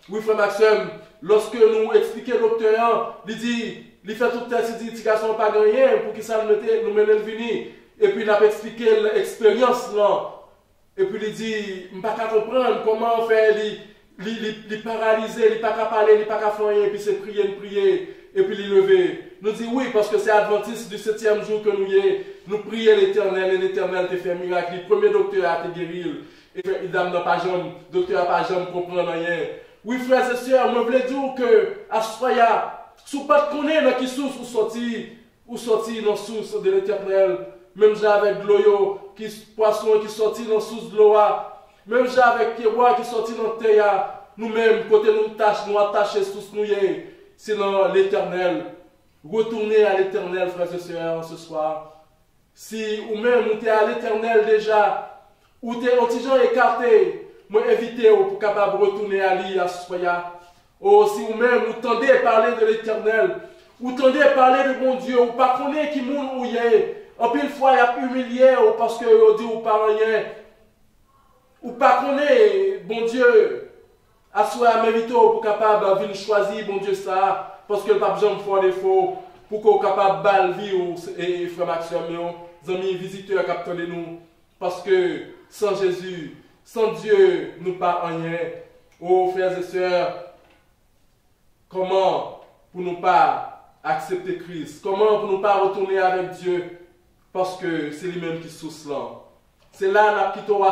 Oui, frère Maxime, lorsque nous expliquons au docteur, il dit, il fait tout test, il dit, petit garçon pas rien pour qu'il ça nous mène venir. Et puis il a expliqué l'expérience là. Et puis il dit, je ne peux pas comprendre comment on fait, il paralysé, il ne peut pas parler, il ne peut pas faire rien, et puis c'est prier, et puis il lever. Nous dit oui, parce que c'est Adventiste du 7e jour que nous y est. Nous prions l'Éternel, et l'Éternel te fait miracle. Le premier docteur a te guéri. Et puis, dame n'a pas jamais, docteur n'a pas jamais comprendre rien. Oui, frères et sœurs, je voulais dire que, à ce soir, si vous ne connaissez pas qui source ou sorti dans la source de l'Éternel, même j'ai avec l'eau, qui poisson qui sorti dans la source de l'eau, même j'ai avec les rois qui sorti dans la terre, nous-mêmes, côté nous attacher source nous, c'est dans l'Éternel. Retournez à l'Éternel, frères et sœurs, ce soir. Si ou même vous êtes à l'Éternel déjà, ou vous êtes un petit gens écarté, moi invitez pour capable de retourner à lui à ce soir. Ou si vous même vous tendez à parler de l'Éternel, vous tendez à parler de bon Dieu, ou pas connaître qui monde où il est. En pile fois, il y a humilié parce que vous dit ou pas rien. Ou pas connaître bon Dieu. À ce soir, m'invitez pour capable de venir choisir bon Dieu ça. Parce que le pape Jean me fait défaut pour qu'on soit capable de balvir et frère Maxime, nos amis visiteurs capteurs de nous. Parce que sans Jésus, sans Dieu, nous pas rien. Oh frères et sœurs, comment pour nous pas accepter Christ? Comment pour nous pas retourner avec Dieu? Parce que c'est lui-même qui source là. C'est là que nous quittons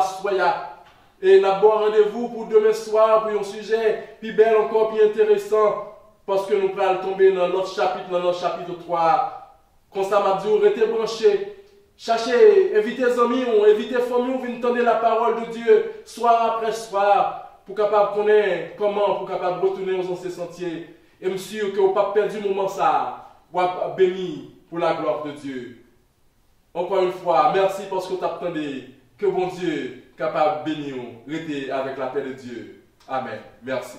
et nous avons rendez-vous pour demain soir pour un sujet plus bel encore, plus intéressant. Parce que nous allons tomber dans notre chapitre 3. Comme ça, m'a dit, restez branchés. Cherchez, invitez les amis, invitez les familles, venez entendre la parole de Dieu, soir après soir, pour capable connaître comment, pour capable retourner aux anciens sentiers. Et monsieur, que vous n'avez pas perdu le moment ça, vous êtes béni pour la gloire de Dieu. Encore une fois, merci parce que vous attendez que bon Dieu capable de bénir, restez avec la paix de Dieu. Amen. Merci.